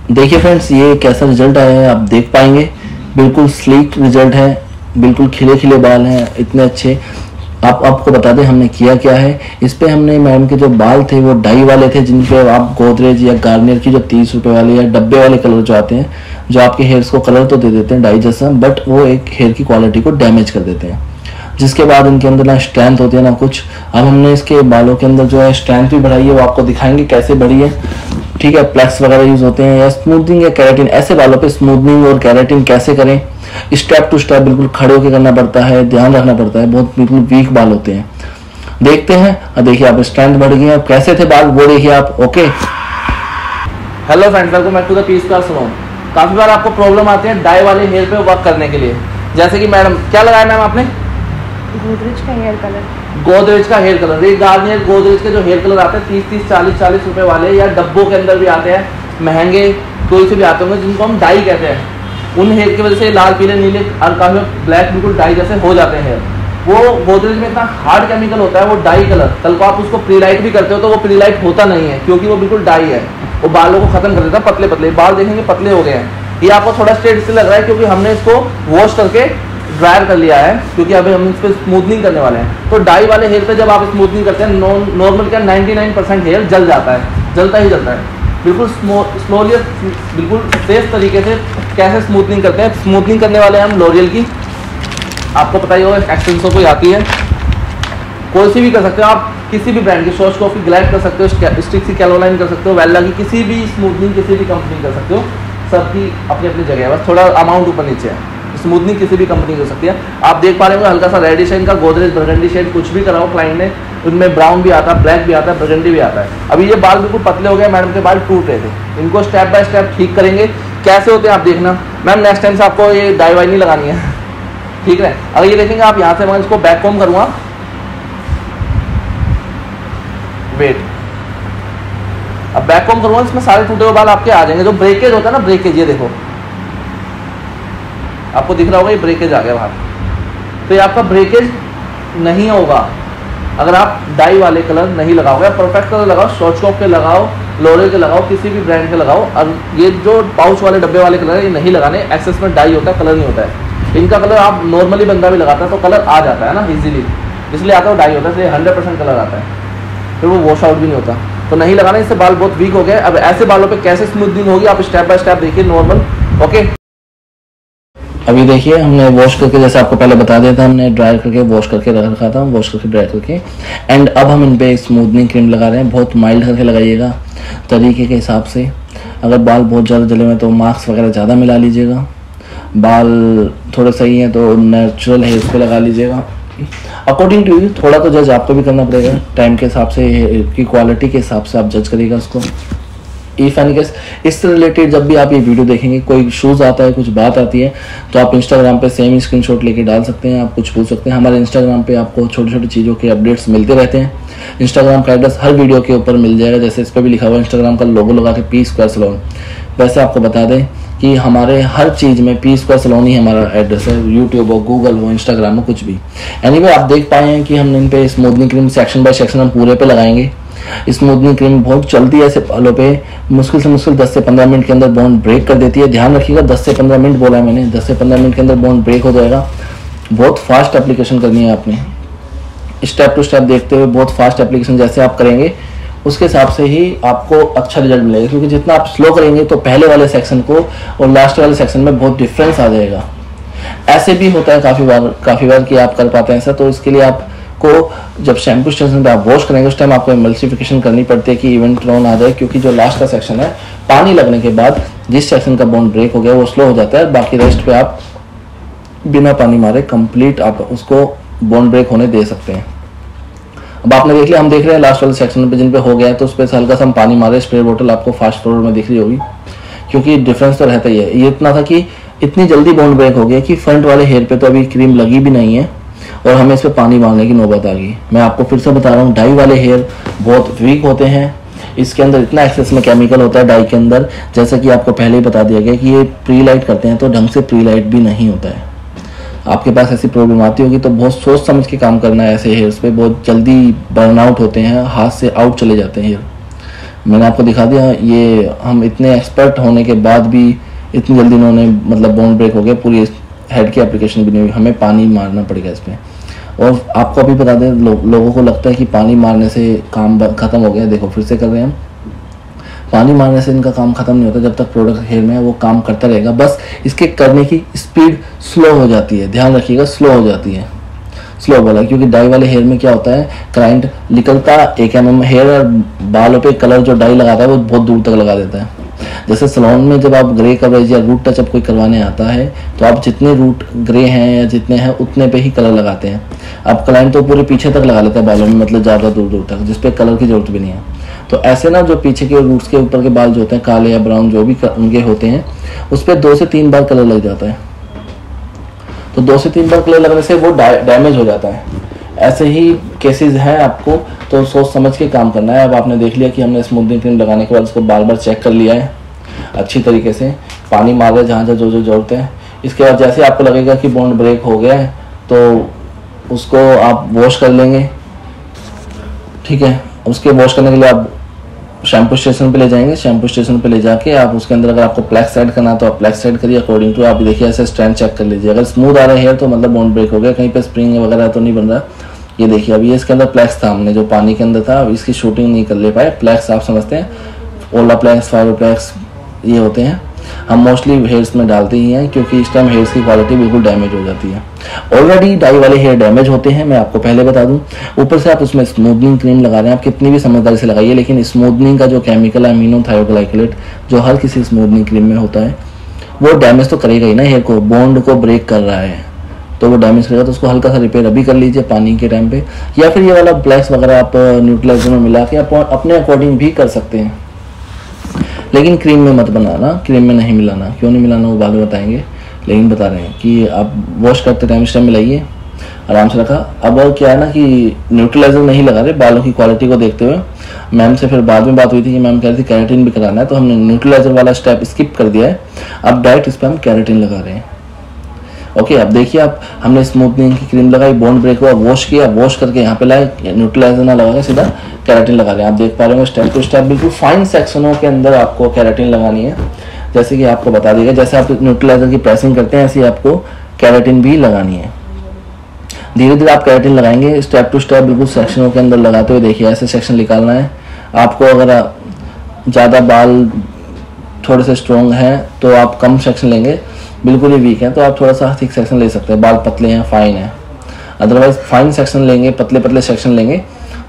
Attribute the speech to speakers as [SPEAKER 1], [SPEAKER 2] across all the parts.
[SPEAKER 1] देखिए फ्रेंड्स, ये कैसा रिजल्ट आया है आप देख पाएंगे। बिल्कुल स्लीक रिजल्ट है, बिल्कुल खिले खिले बाल हैं, इतने अच्छे। आपको बता दें हमने किया क्या है। इस पे हमने मैम के जो बाल थे वो डाई वाले थे, जिन पे आप गोदरेज या गार्नियर की जो 30 रुपए वाले या डब्बे वाले कलर जो आते हैं, जो आपके हेयर्स को कलर तो दे देते हैं डाई जैसा, बट वो एक हेयर की क्वालिटी को डैमेज कर देते हैं, जिसके बाद इनके अंदर ना स्ट्रेंथ होती है ना कुछ। अब हमने इसके बालों के अंदर जो है स्ट्रेंथ भी बढ़ाई है, वो आपको दिखाएंगे कैसे बढ़ी है। ठीक है, प्लेक्स वगैरह यूज होते हैं या स्मूथनिंग या केराटिन, ऐसे बालों पे स्मूथनिंग और केराटिन कैसे करें, स्टेप टू स्टेप बिल्कुल खड़े होकर करना पड़ता है, ध्यान रखना पड़ता है, बहुत बिल्कुल वीक बाल होते हैं। देखते हैं। अब देखिए आप स्ट्रेंथ बढ़ गई है। अब कैसे थे बाल वो देखिए आप। Okay, hello friends, welcome back to the peace class salon. काफी बार आपको प्रॉब्लम आती है डाई वाले हेयर पे वर्क करने के लिए, जैसे कि मैडम क्या लगाया मैम आपने?
[SPEAKER 2] गोदरेज का हेयर कलर।
[SPEAKER 1] गोदरेज का हेयर कलर, ये गार्नियर गोदरेज के जो हेयर कलर आते हैं 30-30, 40-40 रुपए वाले, या डब्बों के अंदर भी आते हैं महंगे, कोई से भी आते होंगे, जिनको हम डाई कहते हैं। उन हेयर की वजह से लाल पीले नीले और काफी ब्लैक बिल्कुल डाई जैसे हो जाते हैं। वो गोदरेज में इतना हार्ड केमिकल होता है वो डाई कलर, कल को आप उसको प्रीलाइट भी करते हो तो वो प्रीलाइट होता नहीं है, क्योंकि वो बिल्कुल डाई है, वो बालों को खत्म कर देता है। पतले पतले बाल देखेंगे पतले हो गए हैं। ये आपको थोड़ा स्ट्रेट इसलिए लग रहा है क्योंकि हमने इसको वॉश करके ड्रायर कर लिया है, क्योंकि अभी हम इस पर स्मूथनिंग करने वाले हैं। तो डाई वाले हेयर पे जब आप स्मूथनिंग करते हैं, नॉर्मल क्या 99% हेयर जल जाता है, जलता ही जलता है। बिल्कुल स्लोली बिल्कुल सेफ तरीके से कैसे स्मूथनिंग करते हैं। स्मूथनिंग करने वाले हैं हम लॉरियल की, आपको पता ही होगा, एक्सटेंसो कोई आती है, कोई सी भी कर सकते हो आप, किसी भी ब्रांड की, सोच कॉफी ग्लाइड कर सकते हो, स्टिक्सी कैरोलाइन कर सकते हो, वेल्ला की किसी भी स्मूथनिंग किसी भी कंपनी कर सकते हो, सबकी अपनी अपनी जगह है, बस थोड़ा अमाउंट ऊपर नीचे है। स्मूथनिंग किसी भी कंपनी कर सकती है। आप देख पा रहे होंगे हल्का सा रेडिश है इनका, गोदरेज बरगंडी शेड कुछ भी कराओ क्लाइंट ने, उनमें ब्राउन भी आता है, ब्लैक भी आता है, बरगंडी भी आता है। अभी ये बाल बिल्कुल पतले हो गए, मैडम के बाल टूट रहे थे, इनको स्टेप बाय स्टेप ठीक करेंगे। कैसे होते हैं आप देखना। मैम नेक्स्ट टाइम से आपको ये डाई वाई नहीं लगानी है, ठीक है। अगर ये देखेंगे आप यहाँ से, मैं इसको बैक कॉम करूँगा, वेट, अब बैक कॉम करूँगा, इसमें सारे टूटे हुए बाल आपके आ जाएंगे। जो ब्रेकेज होता है ना, ब्रेकेज, ये देखो आपको दिख रहा होगा, ये ब्रेकेज आ गया बाहर, तो ये आपका ब्रेकेज नहीं होगा अगर आप डाई वाले कलर नहीं लगाओगे। परफेक्ट कलर लगाओ, शॉर्टकॉप के लगाओ, लोरियल के लगाओ, किसी भी ब्रांड के लगाओ। और ये जो पाउच वाले डब्बे वाले कलर है ये नहीं लगाने, एक्सेस में डाई होता है, कलर नहीं होता है। इनका कलर आप नॉर्मली बंदा भी लगाता है तो कलर आ जाता है ना इजीली, इसलिए आता है, डाई होता है, इसलिए 100% कलर आता है, फिर वो वॉश आउट भी नहीं होता। तो नहीं लगाना, इससे बाल बहुत वीक हो गए। अब ऐसे बालों पे कैसे स्मूथनिंग होगी आप स्टेप बाय स्टेप देखिए, नॉर्मल। ओके, अभी देखिए हमने वॉश करके, जैसे आपको पहले बता दिया था, हमने ड्राई करके वॉश करके रखा था, वॉश करके ड्राई करके, एंड अब हम इन पे स्मूथनिंग क्रीम लगा रहे हैं। बहुत माइल्ड करके लगाइएगा तरीके के हिसाब से। अगर बाल बहुत ज़्यादा जले हुए तो मास्क वगैरह ज़्यादा मिला लीजिएगा। बाल थोड़े सही हैं तो नेचुरल हेयर पे लगा लीजिएगा। अकॉर्डिंग टू यू, थोड़ा तो जज आपको भी करना पड़ेगा, टाइम के हिसाब से, की क्वालिटी के हिसाब से आप जज करिएगा उसको। इफ एनी केस इससे रिलेटेड जब भी आप ये वीडियो देखेंगे, कोई इशूज आता है, कुछ बात आती है, तो आप इंस्टाग्राम पे सेम स्क्रीनशॉट लेके डाल सकते हैं, आप कुछ पूछ सकते हैं। हमारे इंस्टाग्राम पे आपको छोटी छोटी चीज़ों के अपडेट्स मिलते रहते हैं। इंस्टाग्राम का एड्रेस हर वीडियो के ऊपर मिल जाएगा, जैसे इस पर भी लिखा हुआ है इंस्टाग्राम का लोगो लगा के पी स्क्वायर सलून। वैसे आपको बता दें कि हमारे हर चीज़ में पी स्क्वायर सलून ही हमारा एड्रेस है, यूट्यूब हो, गूगल हो, इंस्टाग्राम हो, कुछ भी। एनीवे आप देख पाए हैं कि हमने इन पे smoothening cream section by section हम पूरे पे लगाएंगे। स्मूथनिंग क्रीम बहुत जल्दी ऐसे बालों पे मुश्किल से मुश्किल 10 से 15 मिनट के अंदर बॉन्ड ब्रेक कर देती है। ध्यान रखिएगा, 10 से 15 मिनट बोला है मैंने, 10 से 15 मिनट के अंदर बॉन्ड ब्रेक हो जाएगा। बहुत फास्ट एप्लीकेशन करनी है आपने, स्टेप टू स्टेप देखते हुए बहुत फास्ट एप्लीकेशन जैसे आप करेंगे उसके हिसाब से ही आपको अच्छा रिजल्ट मिलेगा। क्योंकि जितना आप स्लो करेंगे तो पहले वाले सेक्शन को और लास्ट वाले सेक्शन में बहुत डिफरेंस आ जाएगा। ऐसे भी होता है काफ़ी बार कि आप कर पाते हैं ऐसा, तो इसके लिए आपको जब शैम्पू स्टेशन पे आप वॉश करेंगे उस टाइम आपको एमल्सिफिकेशन करनी पड़ती है कि इवेंट टोन आ जाए। क्योंकि जो लास्ट का सेक्शन है, पानी लगने के बाद जिस सेक्शन का बॉन्ड ब्रेक हो गया वो स्लो हो जाता है, बाकी रेस्ट पे आप बिना पानी मारे कंप्लीट आप उसको बॉन्ड ब्रेक होने दे सकते हैं। अब आपने देख लिया, हम देख रहे हैं लास्ट वाले सेक्शन पे जिन पे हो गया है तो उस पर हल्का सा हम पानी मारे, स्प्रे बोतल आपको फास्ट फॉरवर्ड में दिख रही होगी, क्योंकि डिफरेंस तो रहता ही है। ये इतना था कि इतनी जल्दी बॉन्ड ब्रेक हो गया कि फ्रंट वाले हेयर पे तो अभी क्रीम लगी भी नहीं है और हमें इस पर पानी मारने की नौबत आ गई। मैं आपको फिर से बता रहा हूँ, डाई वाले हेयर बहुत वीक होते हैं, इसके अंदर इतना एक्सेस में केमिकल होता है डाई के अंदर, जैसा कि आपको पहले ही बता दिया गया कि ये प्री लाइट करते हैं तो ढंग से प्री लाइट भी नहीं होता है। आपके पास ऐसी प्रॉब्लम आती होगी तो बहुत सोच समझ के काम करना है। ऐसे हेयर्स पे बहुत जल्दी बर्नआउट होते हैं, हाथ से आउट चले जाते हैं हेयर।
[SPEAKER 3] मैंने आपको दिखा दिया। ये हम इतने एक्सपर्ट होने के बाद भी इतनी जल्दी इन्होंने मतलब बॉन्ड ब्रेक हो गया, पूरी हेड की एप्लीकेशन भी नहीं हुई, हमें पानी मारना पड़ेगा इस पर। और आपको अभी बता दें, लोगों को लगता है कि पानी मारने से काम ख़त्म हो गया। देखो फिर से कर रहे हैं हम। पानी मारने से इनका काम ख़त्म नहीं होता, जब तक प्रोडक्ट हेयर में है वो काम करता रहेगा, बस इसके करने की स्पीड स्लो हो जाती है। ध्यान रखिएगा, स्लो हो जाती है, स्लो वाला, क्योंकि डाई वाले हेयर में क्या होता है, क्लाइंट निकलता 1 mm हेयर और बालों पे कलर जो डाई लगाता है वो बहुत दूर तक लगा देता है। जैसे सैलून में जब आप ग्रे कवरेज या रूट टचअप कोई करवाने आता है तो आप जितने रूट ग्रे हैं या जितने हैं उतने पे ही कलर लगाते हैं। अब क्लाइंट तो पूरे पीछे तक लगा लेता है बालों में, मतलब ज़्यादा दूर दूर तक, जिसपे कलर की जरूरत भी नहीं है। तो ऐसे ना जो पीछे के रूट्स के ऊपर के बाल जो होते हैं काले या ब्राउन जो भी उनके होते हैं, उस पर 2 से 3 बार कलर लग जाता है। तो 2 से 3 बार कलर लगने से वो डैमेज हो जाता है। ऐसे ही केसेस हैं, आपको तो सोच समझ के काम करना है। अब आपने देख लिया कि हमने स्मूथनिंग क्रीम लगाने के बाद उसको बार बार चेक कर लिया है अच्छी तरीके से, पानी मार रहे जहाँ जहाँ जो जरूरत है। इसके बाद जैसे आपको लगेगा कि बॉन्ड ब्रेक हो गया है तो उसको आप वॉश कर लेंगे, ठीक है। उसके वॉश करने के लिए आप शैम्पू स्टेशन पे ले जाएंगे। शैम्पू स्टेशन पे ले जाके आप उसके अंदर अगर आपको फ्लैक्स ऐड करना है तो आप फ्लैक्स ऐड करिए अकॉर्डिंग टू। आप देखिए ऐसे स्ट्रैंड चेक कर लीजिए, अगर स्मूथ आ रहा है हेयर तो मतलब बॉन्ड ब्रेक हो गया, कहीं पे स्प्रिंग वगैरह तो नहीं बन रहा। ये देखिए अभी इसके अंदर फ्लैक्स था, हमने जो पानी के अंदर था इसकी शूटिंग नहीं कर ले पाए। फ्लैक्स आप समझते हैं, ओला फ्लैक्स, फाइबर फ्लैक्स ये होते हैं, हम मोस्टली हेयर्स में डालते ही हैं क्योंकि इस टाइम हेयर्स की क्वालिटी बिल्कुल डैमेज हो जाती है। ऑलरेडी डाई वाले हेयर डैमेज होते हैं, मैं आपको पहले बता दूं। ऊपर से आप उसमें स्मूथनिंग क्रीम लगा रहे हैं, आप कितनी भी समझदारी से लगाइए, लेकिन स्मूथनिंग का जो केमिकल है अमीनो थायोग्लाइकोलेट, जो हर किसी स्मूथनिंग क्रीम में होता है, वो डैमेज तो करेगा ही ना हेयर को। बॉन्ड को ब्रेक कर रहा है तो वो डैमेज करेगा, तो उसको हल्का सा रिपेयर अभी कर लीजिए पानी के टाइम पे, या फिर ये वाला ब्लैक्स वगैरह आप न्यूट्रलाइजर में मिला के आप अपने अकॉर्डिंग भी कर सकते हैं। लेकिन क्रीम में मत बनाना, क्रीम में नहीं मिलाना। क्यों नहीं मिलाना वो बाद में बताएंगे, लेकिन बता रहे हैं कि आप वॉश करते टाइम इस टाइम मिलाइए, आराम से रखा। अब और क्या है ना कि न्यूट्रलाइजर नहीं लगा रहे, बालों की क्वालिटी को देखते हुए। मैम से फिर बाद में बात हुई थी कि मैम कह रही थी कैरेटिन भी कराना है, तो हमने न्यूट्रलाइजर वाला स्टेप स्किप कर दिया है, अब डायरेक्ट इस पर हम कैरेटिन लगा रहे हैं। ओके, अब देखिए आप, हमने स्मूथनिंग की क्रीम लगाई, बॉन्ड ब्रेक हुआ, वॉश किया, वॉश करके यहाँ पे लाए, न्यूट्रलाइजर ना लगा के सीधा कैरेटिन लगा रहे हैं। आप देख पा रहे हो स्टेप टू स्टेप, बिल्कुल फाइन सेक्शनों के अंदर आपको कैरेटिन लगानी है, जैसे कि आपको बता दिया। जैसे आप न्यूट्रलाइजर की प्रेसिंग करते हैं ऐसे ही आपको कैरेटिन भी लगानी है। धीरे धीरे आप कैरेटिन लगाएंगे, स्टेप टू स्टेप बिल्कुल सेक्शनों के अंदर लगाते हुए देखिए ऐसे सेक्शन निकालना है आपको। अगर ज़्यादा बाल थोड़े से स्ट्रॉन्ग हैं तो आप कम सेक्शन लेंगे, बिल्कुल ही वीक है तो आप थोड़ा सा थिक सेक्शन ले सकते हैं। बाल पतले हैं, फाइन है, अदरवाइज फाइन सेक्शन लेंगे, पतले पतले सेक्शन लेंगे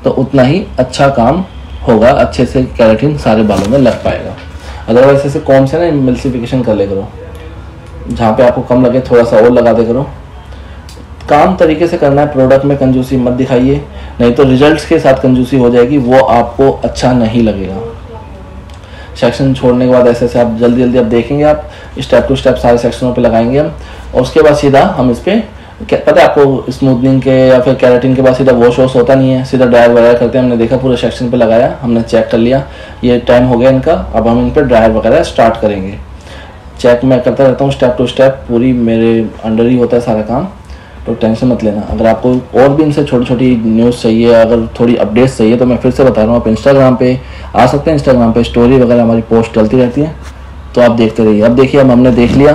[SPEAKER 3] तो उतना ही अच्छा काम होगा, अच्छे से कैरेटिन सारे बालों में लग पाएगा। अदरवाइज ऐसे कॉम से ना एमल्सिफिकेशन कर ले करो, जहाँ पे आपको कम लगे थोड़ा सा और लगा दे करो। काम तरीके से करना है, प्रोडक्ट में कंजूसी मत दिखाइए, नहीं तो रिजल्ट्स के साथ कंजूसी हो जाएगी, वो आपको अच्छा नहीं लगेगा। सेक्शन छोड़ने के बाद ऐसे ऐसे आप जल्दी जल्दी आप देखेंगे, आप स्टेप टू स्टेप सारे सेक्शनों पे लगाएंगे हम, और उसके बाद सीधा हम इस पर पता है आपको स्मूथनिंग के या फिर कैरेटिन के बाद सीधा वॉश होता नहीं है, सीधा ड्रायर वगैरह करते हैं। हमने देखा पूरे सेक्शन पे लगाया, हमने चेक कर लिया ये टाइम हो गया इनका, अब हम इन पर ड्रायर वगैरह स्टार्ट करेंगे। चेक मैं करता रहता हूँ स्टेप टू स्टेप, पूरी मेरे अंडर ही होता है सारा काम, तो टेंशन मत लेना। अगर आपको और भी इनसे छोटी छोटी न्यूज़ चाहिए, अगर थोड़ी अपडेट्स चाहिए तो मैं फिर से बता रहा हूँ, आप इंस्टाग्राम पे आ सकते हैं। इंस्टाग्राम पे स्टोरी वगैरह हमारी पोस्ट चलती रहती है, तो आप देखते रहिए। अब देखिए, अब हमने देख लिया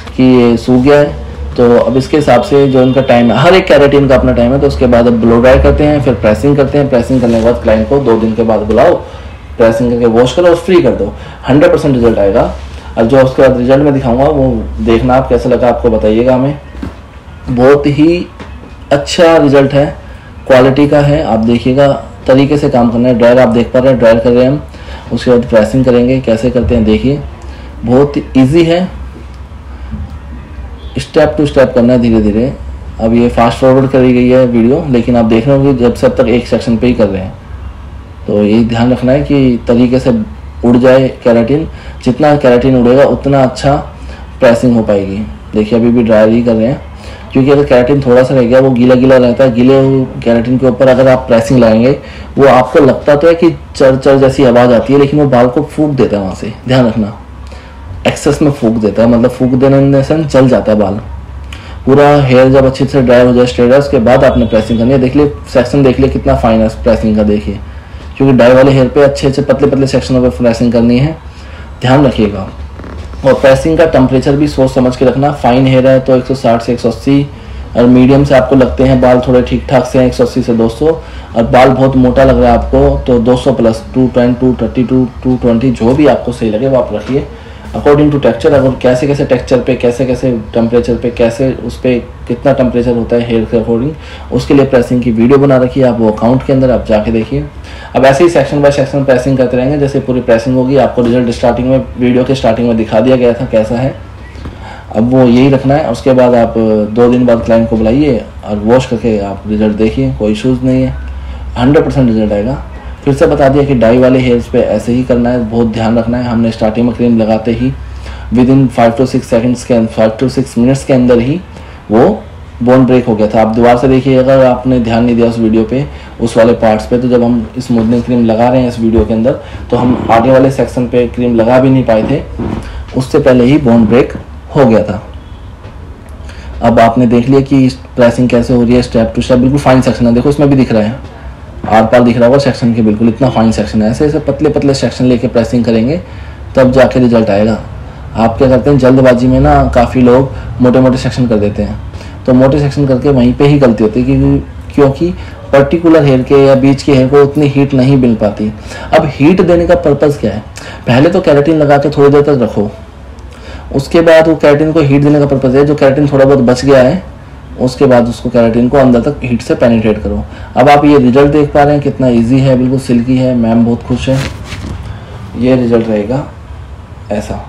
[SPEAKER 3] कि ये सूख गया है, तो अब इसके हिसाब से जो इनका टाइम है, हर एक कैरेटिन का अपना टाइम है, तो उसके बाद अब ब्लो ड्राई करते हैं, फिर प्रेसिंग करते हैं। प्रेसिंग करने के बाद क्लाइंट को 2 दिन के बाद बुलाओ, प्रेसिंग करके वॉश करो और फ्री कर दो, 100% रिजल्ट आएगा। और जो उसके बाद रिजल्ट मैं दिखाऊंगा वो देखना आप कैसा लगा, आपको बताइएगा हमें। बहुत ही अच्छा रिजल्ट है, क्वालिटी का है, आप देखिएगा। तरीके से काम करना है, ड्रायर आप देख पा रहे हैं, ड्रायर कर रहे हैं हम, उसके बाद प्रेसिंग करेंगे, कैसे करते हैं देखिए, बहुत इजी है, स्टेप टू स्टेप करना है धीरे धीरे। अब ये फास्ट फॉरवर्ड करी गई है वीडियो, लेकिन आप देख रहे हो कि जब से अब तक एक सेक्शन पे ही कर रहे हैं, तो यही ध्यान रखना है कि तरीके से उड़ जाए कैरेटिन। जितना कैरेटिन उड़ेगा उतना अच्छा प्रेसिंग हो पाएगी। देखिए अभी भी ड्रायर ही कर रहे हैं, क्योंकि अगर कैरेटिन थोड़ा सा रह गया, वो गीला गीला रहता है, गीले कैरेटिन के ऊपर अगर आप प्रेसिंग लगाएंगे, वो आपको लगता तो है कि चर चर जैसी आवाज़ आती है, लेकिन वो बाल को फूंक देता है वहाँ से, ध्यान रखना, एक्सेस में फूंक देता है, मतलब फूंक देने से जल जाता है बाल। पूरा हेयर जब अच्छे से ड्राई हो जाए, स्ट्रेट है, उसके बाद आपने प्रेसिंग करनी है। देख लिए सेक्शन, देख लिए कितना फाइन है प्रेसिंग का, देखिए, क्योंकि डाई वाले हेयर पे अच्छे अच्छे पतले पतले सेक्शनों पे प्रेसिंग करनी है, ध्यान रखिएगा। और प्रेसिंग का टेम्परेचर भी सोच समझ के रखना। फाइन हेयर है तो 160 से 180, और मीडियम से आपको लगते हैं बाल थोड़े ठीक ठाक से 180 से 200, और बाल बहुत मोटा लग रहा है आपको तो 200 प्लस 210, 230, 220 जो भी आपको सही लगे वो आप रखिए अकॉर्डिंग टू टेक्सचर। अगर कैसे कैसे टेक्सचर पे, कैसे कैसे टेम्परेचर पे, कैसे उस पर कितना टेम्परेचर होता है हेयर के अकॉर्डिंग, उसके लिए प्रेसिंग की वीडियो बना रखी है आप, वो अकाउंट के अंदर आप जाके देखिए। अब ऐसे ही सेक्शन बाय सेक्शन प्रेसिंग करते रहेंगे, जैसे पूरी प्रेसिंग होगी आपको रिजल्ट स्टार्टिंग में, वीडियो के स्टार्टिंग में दिखा दिया गया था कैसा है। अब वो यही रखना है। उसके बाद आप 2 दिन बाद क्लाइंट को बुलाइए और वॉश करके आप रिजल्ट देखिए, कोई इशूज़ नहीं है, 100% रिजल्ट आएगा। फिर से बता दिया कि डाई वाले हेयर्स पे ऐसे ही करना है, बहुत ध्यान रखना है। हमने स्टार्टिंग में क्रीम लगाते ही विद इन 5 to 6 सेकंड्स के 5 to 6 मिनट्स के अंदर ही वो बोन ब्रेक हो गया था। आप दोबारा से देखिए, अगर आपने ध्यान नहीं दिया उस वीडियो पे, उस वाले पार्ट्स पे, तो जब हम स्मूथनिंग क्रीम लगा रहे हैं इस वीडियो के अंदर, तो हम आगे वाले सेक्शन पे क्रीम लगा भी नहीं पाए थे, उससे पहले ही बोन ब्रेक हो गया था। अब आपने देख लिया कि प्रेसिंग कैसे हो रही है स्टेप टू स्टेप, बिल्कुल फाइन सेक्शन है। देखो इसमें भी दिख रहा है, आर पार दिख रहा होगा सेक्शन के, बिल्कुल इतना फाइन सेक्शन है। ऐसे ऐसे पतले पतले सेक्शन लेके प्रेसिंग करेंगे तब जाके रिजल्ट आएगा। आप क्या करते हैं, जल्दबाजी में ना काफ़ी लोग मोटे मोटे सेक्शन कर देते हैं, तो मोटे सेक्शन करके वहीं पे ही गलती होती है, क्योंकि पर्टिकुलर हेयर के या बीच के हेयर को उतनी हीट नहीं मिल पाती। अब हीट देने का पर्पज़ क्या है, पहले तो केराटिन लगा के थोड़ी देर तक रखो, उसके बाद वो केराटिन को हीट देने का पर्पज़ है, जो केराटिन थोड़ा बहुत बच गया है उसके बाद उसको केराटिन को अंदर तक हीट से पेनिट्रेट करो। अब आप ये रिजल्ट देख पा रहे हैं कितना इजी है, बिल्कुल सिल्की है, मैम बहुत खुश है। ये रिजल्ट रहेगा ऐसा,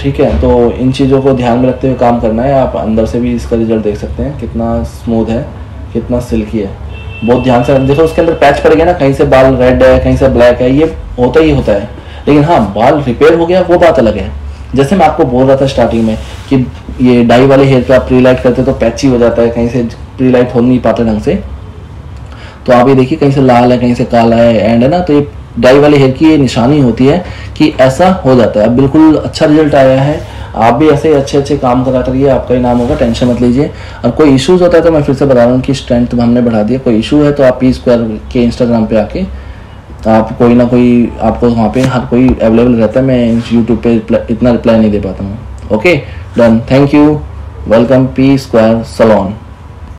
[SPEAKER 3] ठीक है। तो इन चीज़ों को ध्यान में रखते हुए काम करना है। आप अंदर से भी इसका रिजल्ट देख सकते हैं, कितना स्मूथ है, कितना सिल्की है। बहुत ध्यान से देखो, उसके अंदर पैच पड़ गया ना, कहीं से बाल रेड है, कहीं से ब्लैक है, ये होता ही होता है। लेकिन हाँ, बाल रिपेयर हो गया वो बात अलग है। जैसे मैं आपको बोल रहा था स्टार्टिंग में कि ये डाई वाले हेयर पे आप प्री लाइट करते तो पैची हो जाता है, कहीं से प्री लाइट हो नहीं पाता ढंग से, तो आप ये देखिए कहीं से लाल है, कहीं से काला है, एंड है ना, तो ये डाई वाले हेयर की ये निशानी होती है कि ऐसा हो जाता है। अब बिल्कुल अच्छा रिजल्ट आया है, आप भी ऐसे अच्छे अच्छे काम करा करिए, आपका ही नाम होगा, टेंशन मत लीजिए। और कोई इश्यूज होता है तो मैं फिर से बता रहा हूँ कि स्ट्रेंथ हमने बढ़ा दिया, कोई इशू है तो आप P-Square के इंस्टाग्राम पे आके आप कोई ना कोई, आपको वहाँ पे हर कोई अवेलेबल रहता है, मैं यूट्यूब पे इतना रिप्लाई नहीं दे पाता हूँ। Okay, done, thank you, welcome P-Square salon.